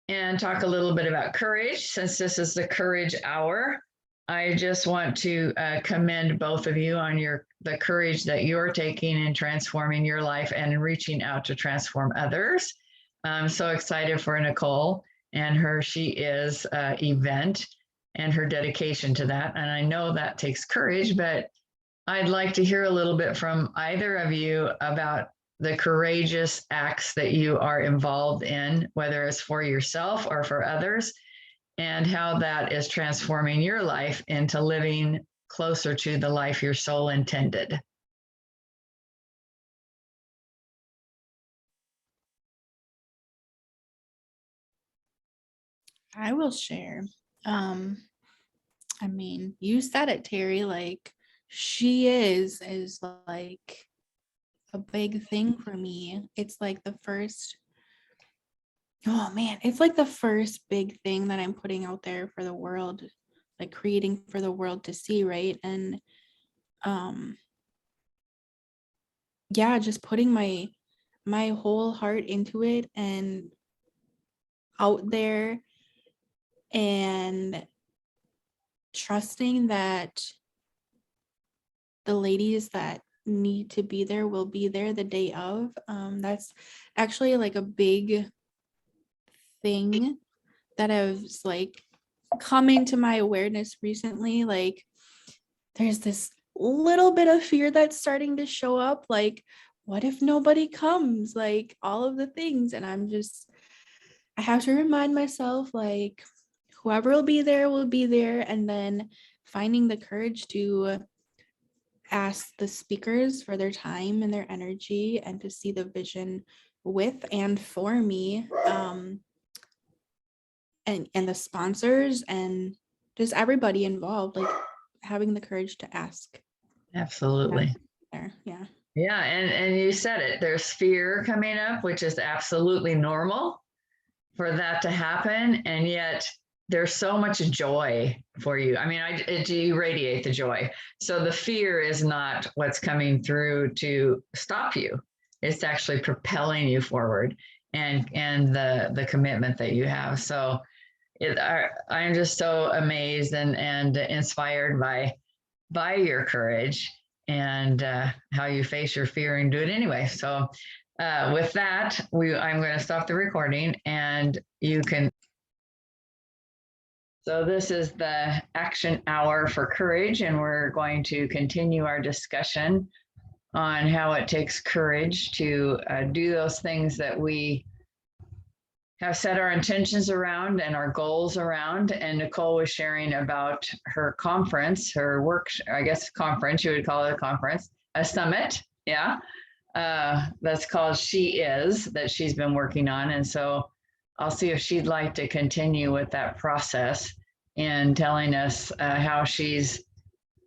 and talk a little bit about courage. Since this is the Courage Hour, I just want to commend both of you on the courage that you're taking in transforming your life and reaching out to transform others. I'm so excited for Nicole and her She Is event and her dedication to that. And I know that takes courage, but I'd like to hear a little bit from either of you about the courageous acts that you are involved in, whether it's for yourself or for others, and how that is transforming your life into living closer to the life your soul intended. I will share. I mean, you said it, Terry, like She Is like a big thing for me. It's like the first, oh man, it's like the first big thing that I'm putting out there for the world, like creating for the world to see, right? And yeah, just putting my whole heart into it and out there, and trusting that the ladies that need to be there will be there the day of. That's actually like a big thing that has like come into my awareness recently. Like there's this little bit of fear that's starting to show up, like what if nobody comes, like all of the things. And I have to remind myself, like whoever will be there, and then finding the courage to ask the speakers for their time and their energy and to see the vision with and for me, and the sponsors and just everybody involved, like having the courage to ask. Absolutely. There, yeah. Yeah, and you said it. There's fear coming up, which is absolutely normal for that to happen, and yet there's so much joy for you. I mean, you radiate the joy. So the fear is not what's coming through to stop you. It's actually propelling you forward, and the commitment that you have. So I'm just so amazed and inspired by your courage and how you face your fear and do it anyway. So with that, I'm going to stop the recording and you can. So this is the action hour for courage, and we're going to continue our discussion on how it takes courage to do those things that we have set our intentions around and our goals around. And Nicole was sharing about her conference, her work, I guess conference, you would call it a conference, a summit. Yeah. That's called She Is, that she's been working on. And so I'll see if she'd like to continue with that process and telling us how she's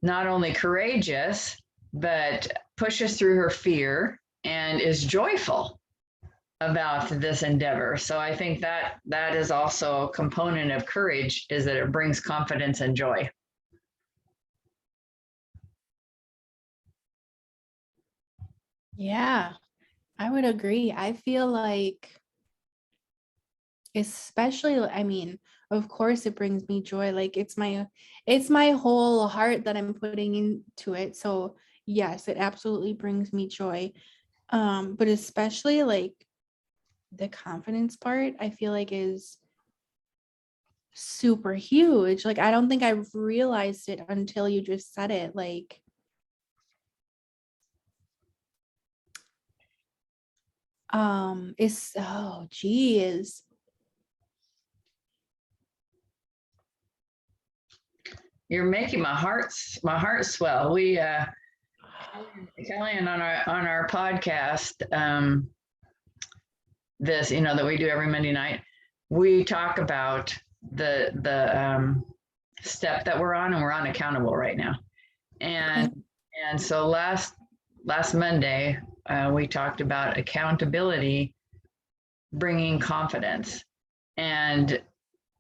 not only courageous, but pushes through her fear and is joyful about this endeavor. So I think that is also a component of courage, is that it brings confidence and joy. Yeah, I would agree. I feel like, especially, I mean, of course it brings me joy. Like it's my whole heart that I'm putting into it. So yes, it absolutely brings me joy. But especially like the confidence part, I feel like is super huge. Like I don't think I've realized it until you just said it. Like it's, oh geez. You're making my heart swell. We Kellyanne on our podcast, this, that we do every Monday night, we talk about the step that we're on, and we're on accountable right now. And so last Monday, we talked about accountability bringing confidence. And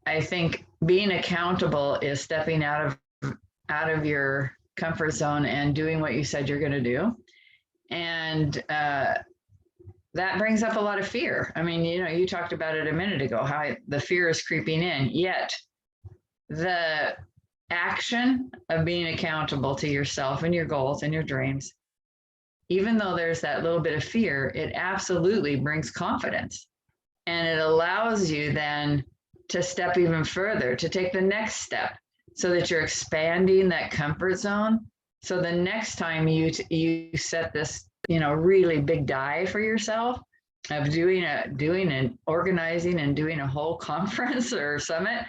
I think being accountable is stepping out of your comfort zone and doing what you said you're going to do. And that brings up a lot of fear. I mean, you talked about it a minute ago, how the fear is creeping in, yet the action of being accountable to yourself and your goals and your dreams, even though there's that little bit of fear, it absolutely brings confidence. And it allows you then to step even further, to take the next step, so that you're expanding that comfort zone. So the next time you set this, really big dive for yourself of doing and organizing and doing a whole conference or summit,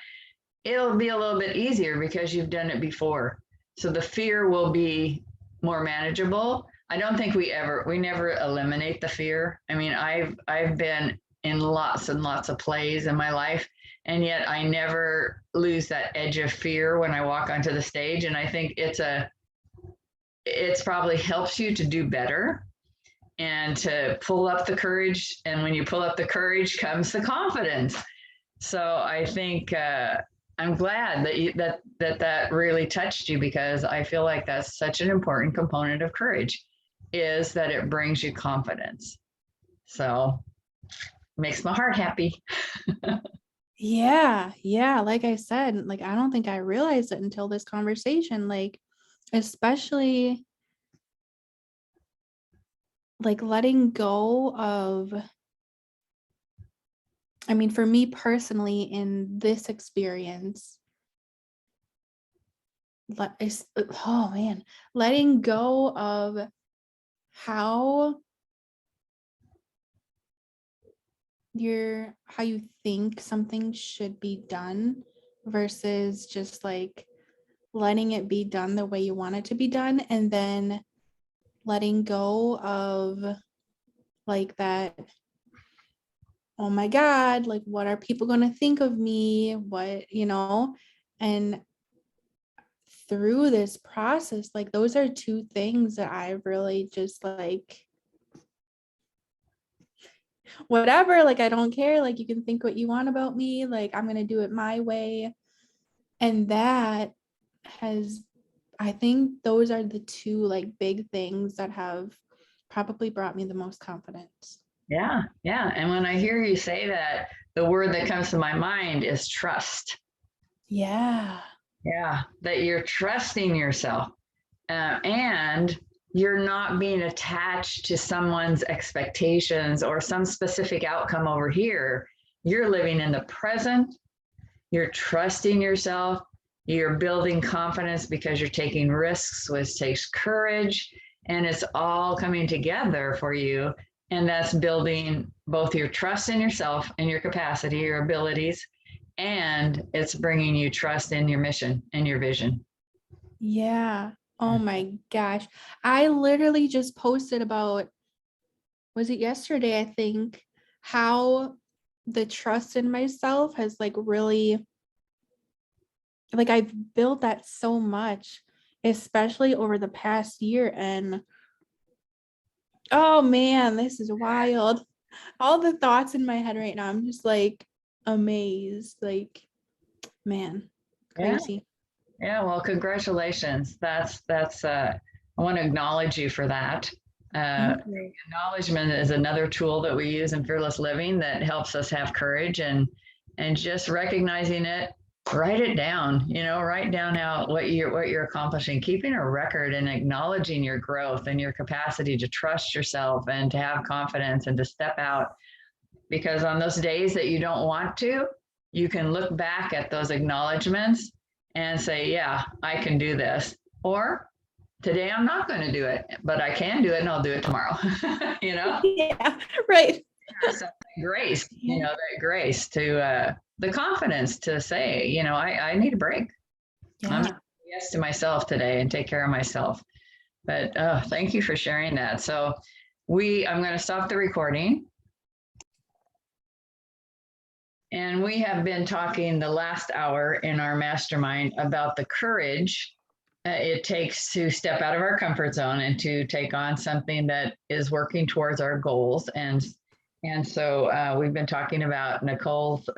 it'll be a little bit easier because you've done it before. So the fear will be more manageable. I don't think we never eliminate the fear. I mean, I've been in lots and lots of plays in my life, and yet I never lose that edge of fear when I walk onto the stage. And I think it's probably helps you to do better and to pull up the courage. And when you pull up the courage comes the confidence. So I think I'm glad that really touched you, because I feel like that's such an important component of courage, is that it brings you confidence. So makes my heart happy. Yeah, yeah. Like I said, like I don't think I realized it until this conversation. Like, especially like letting go of, I mean, for me personally, in this experience, oh man, letting go of how you think something should be done versus just like letting it be done the way you want it to be done, and then letting go of like that, oh my God, like what are people going to think of me, what, and through this process, like those are two things that I really just like, whatever, like I don't care, like you can think what you want about me, like I'm going to do it my way. And that has, I think those are the two like big things that have probably brought me the most confidence. Yeah, yeah. And when I hear you say that, the word that comes to my mind is trust. Yeah. Yeah, that you're trusting yourself, and you're not being attached to someone's expectations or some specific outcome over here. You're living in the present. You're trusting yourself. You're building confidence because you're taking risks, which takes courage, and it's all coming together for you. And that's building both your trust in yourself and your capacity, your abilities, and it's bringing you trust in your mission and your vision. Yeah. Oh my gosh. I literally just posted about, was it yesterday, I think, how the trust in myself has like really, like I've built that so much, especially over the past year. And oh man, this is wild. All the thoughts in my head right now, I'm just like amazed. Like, man, Yeah. crazy. Yeah, well, congratulations. I want to acknowledge you for that. Uh, Thank you. Acknowledgement is another tool that we use in Fearless Living that helps us have courage, and just recognizing it, write it down, write down what you're accomplishing, keeping a record and acknowledging your growth and your capacity to trust yourself and to have confidence and to step out. Because on those days that you don't want to, you can look back at those acknowledgments and say, yeah, I can do this. Or today I'm not going to do it, but I can do it and I'll do it tomorrow. Yeah, right. So grace, that grace to the confidence to say, I need a break. I'm Yeah. yes to myself today and take care of myself. But thank you for sharing that. So I'm going to stop the recording. And we have been talking the last hour in our mastermind about the courage it takes to step out of our comfort zone and to take on something that is working towards our goals. And so we've been talking about Nicole's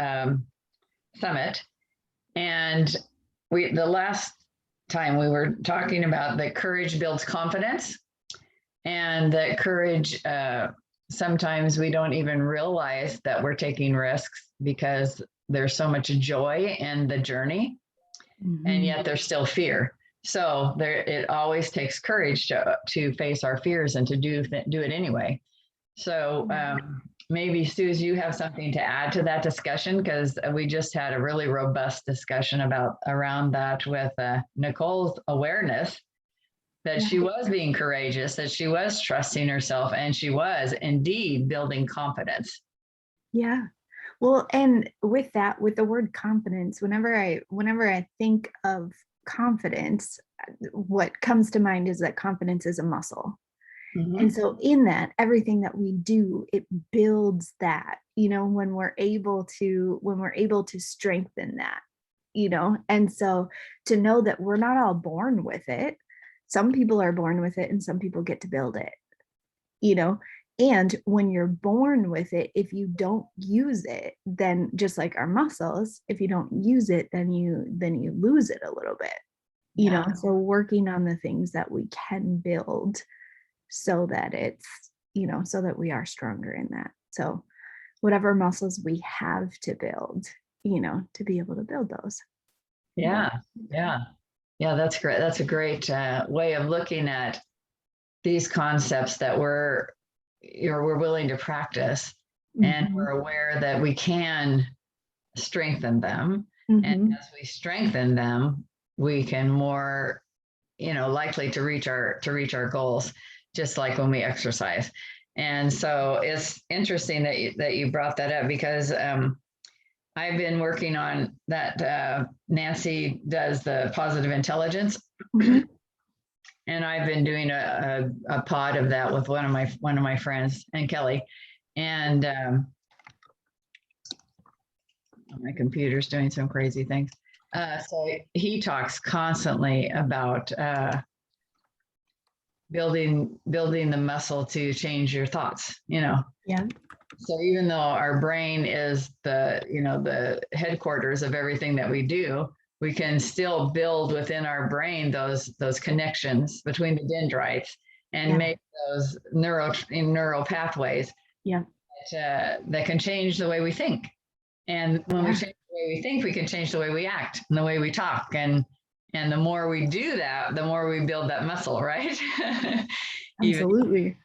summit. And the last time we were talking about that courage builds confidence, and that courage sometimes we don't even realize that we're taking risks because there's so much joy in the journey, and yet there's still fear. So there, it always takes courage to face our fears and to do it anyway. So maybe Suze, you have something to add to that discussion, because we just had a really robust discussion around that with Nicole's awareness that she was being courageous, that she was trusting herself, and she was indeed building confidence. Yeah. Well, and with that, with the word confidence, whenever I think of confidence, what comes to mind is that confidence is a muscle. And so in that, everything that we do, it builds that, when we're able to strengthen that, and so to know that we're not all born with it. Some people are born with it and some people get to build it, and when you're born with it, if you don't use it, then just like our muscles, if you don't use it, then you lose it a little bit, so working on the things that we can build so that it's, so that we are stronger in that. So whatever muscles we have to build, to be able to build those. Yeah. That's great. That's a great way of looking at these concepts that we're willing to practice, and we're aware that we can strengthen them. And as we strengthen them, we can more, likely to reach our goals, just like when we exercise. And so it's interesting that you brought that up, because I've been working on that. Nancy does the positive intelligence, and I've been doing a pod of that with one of my friends, and Kelly, and my computer's doing some crazy things. So he talks constantly about building the muscle to change your thoughts. Yeah. So even though our brain is the headquarters of everything that we do, we can still build within our brain those connections between the dendrites and make those neural pathways that can change the way we think. And when we change the way we think, we can change the way we act and the way we talk. And the more we do that, the more we build that muscle, right? Absolutely.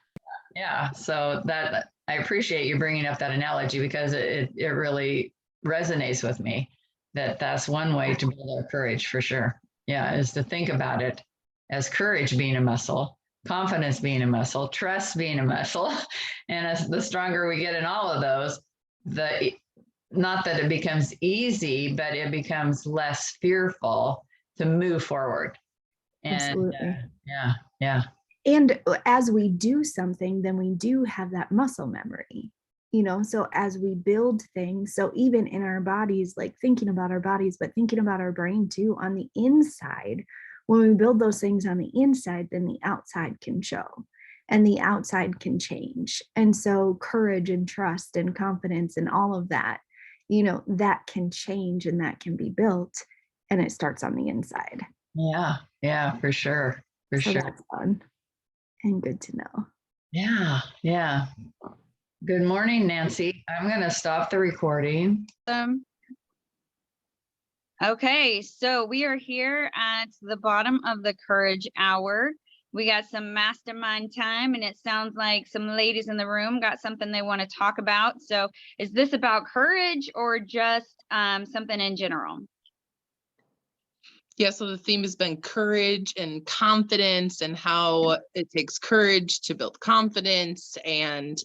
Yeah. So that, I appreciate you bringing up that analogy, because it really resonates with me. That's one way to build our courage, for sure. Yeah, is to think about it as courage being a muscle, confidence being a muscle, trust being a muscle. And as the stronger we get in all of those, not that it becomes easy, but it becomes less fearful to move forward. And absolutely. Yeah. And as we do something, then we do have that muscle memory, so as we build things, so even in our bodies, like thinking about our bodies, but thinking about our brain too, on the inside, when we build those things on the inside, then the outside can show and the outside can change. And so courage and trust and confidence and all of that, that can change and that can be built, and it starts on the inside. Yeah, for sure. For so sure. That's fun and good to know. Yeah. Good morning, Nancy. I'm going to stop the recording. Okay, so we are here at the bottom of the Courage Hour. We got some mastermind time, and it sounds like some ladies in the room got something they want to talk about. So is this about courage or just something in general? Yeah, so the theme has been courage and confidence, and how it takes courage to build confidence. And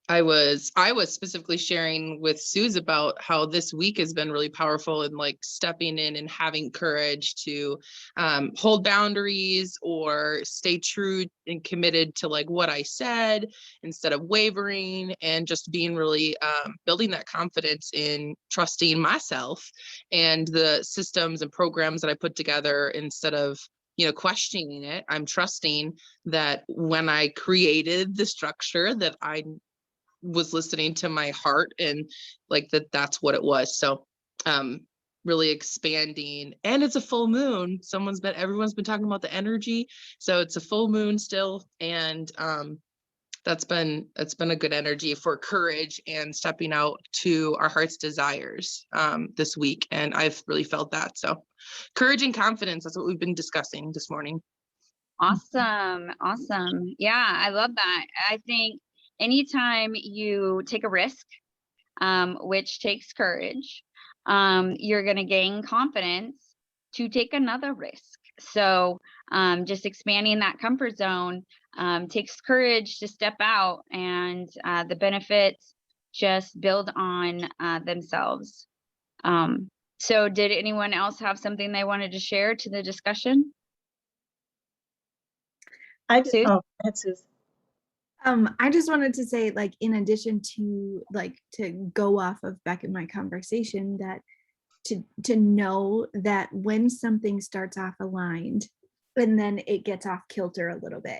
I was specifically sharing with Suze about how this week has been really powerful in like stepping in and having courage to hold boundaries or stay true and committed to like what I said instead of wavering, and just being really building that confidence in trusting myself and the systems and programs that I put together, instead of questioning it. I'm trusting that when I created the structure, that I was listening to my heart, and like that's what it was. So really expanding, and it's a full moon. Everyone's been talking about the energy, so it's a full moon still, and it's been a good energy for courage and stepping out to our heart's desires this week. And I've really felt that. So courage and confidence, that's what we've been discussing this morning. Awesome. Awesome. Yeah, I love that. I think anytime you take a risk, which takes courage, you're going to gain confidence to take another risk. So just expanding that comfort zone takes courage to step out, and the benefits just build on themselves. So did anyone else have something they wanted to share to the discussion? Suze? Oh, that's Suze. I just wanted to say, like, in addition to, like, to go off of back in my conversation, that to know that when something starts off aligned and then it gets off kilter a little bit,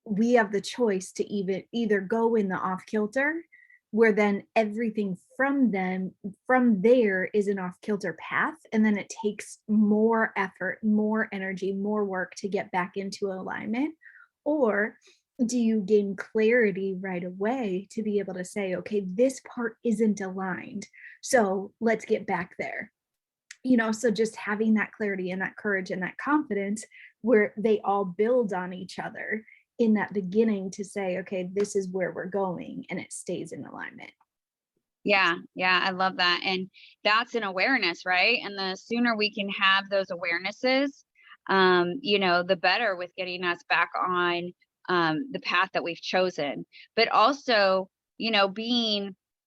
we have the choice to either go in the off kilter, where then everything from there is an off kilter path, and then it takes more effort, more energy, more work to get back into alignment. Or do you gain clarity right away to be able to say, okay, this part isn't aligned, so let's get back there. So just having that clarity and that courage and that confidence, where they all build on each other in that beginning to say, okay, this is where we're going, and it stays in alignment. Yeah, I love that. And that's an awareness, right? And the sooner we can have those awarenesses, the better with getting us back on the path that we've chosen. But also,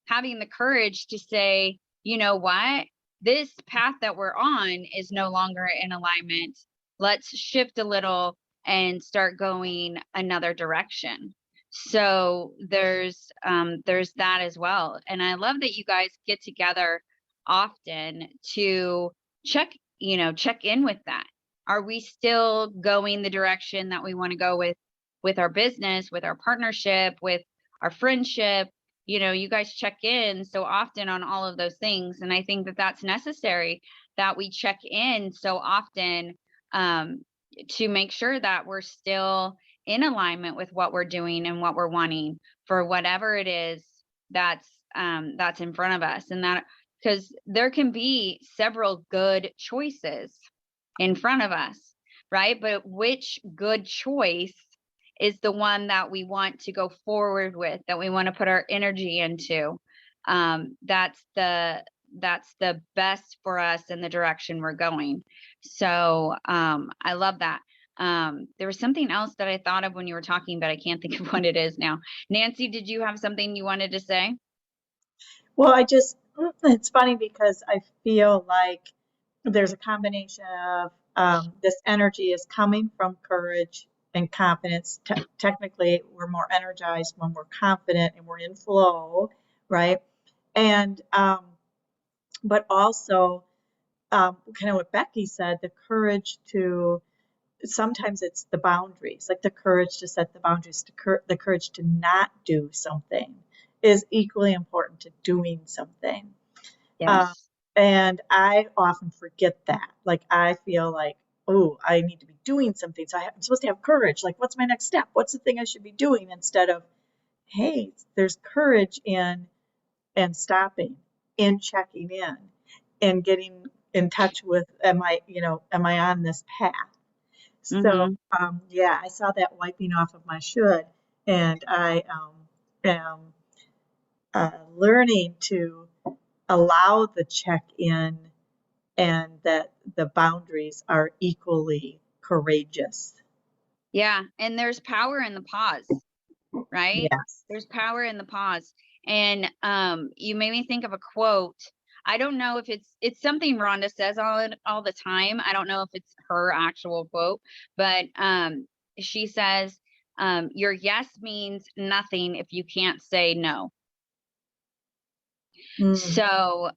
having the courage to say, you know what, this path that we're on is no longer in alignment. Let's shift a little and start going another direction. So there's that as well. And I love that you guys get together often to check in with that. Are we still going the direction that we want to go with our business, with our partnership, with our friendship? You guys check in so often on all of those things. And I think that that's necessary, that we check in so often to make sure that we're still in alignment with what we're doing and what we're wanting for whatever it is that's in front of us. And that, because there can be several good choices in front of us, right? But which good choice is the one that we want to go forward with, that we want to put our energy into? That's the best for us in the direction we're going. So I love that. There was something else that I thought of when you were talking, but I can't think of what it is now. Nancy, did you have something you wanted to say? Well, it's funny because I feel like there's a combination of this energy is coming from courage and confidence. Technically, we're more energized when we're confident and we're in flow, right? And but also kind of what Becky said, the courage to, sometimes it's the boundaries, like the courage to set the boundaries, the courage to not do something is equally important to doing something. Yes. And I often forget that. Like, I feel like, oh, I need to be doing something. So I'm supposed to have courage. Like, what's my next step? What's the thing I should be doing? Instead of, hey, there's courage in stopping, in checking in, and getting in touch with, am I on this path? So, yeah, I saw that wiping off of my should, and I am learning to allow the check-in, and that the boundaries are equally courageous. Yeah. And there's power in the pause, right? Yes. There's power in the pause. And you made me think of a quote. I don't know if it's something Rhonda says all the time. I don't know if it's her actual quote, but she says, your yes means nothing if you can't say no. So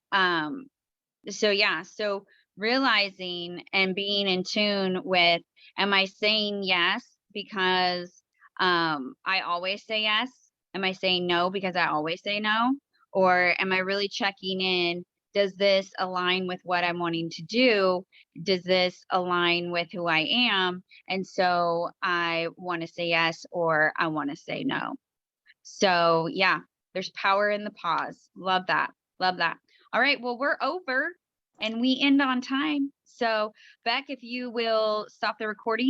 so realizing and being in tune with, am I saying yes because I always say yes? Am I saying no because I always say no? Or am I really checking in? Does this align with what I'm wanting to do? Does this align with who I am? And so I want to say yes, or I want to say no. So yeah, there's power in the pause. Love that. Love that. All right. Well, we're over and we end on time. So Beck, if you will stop the recording.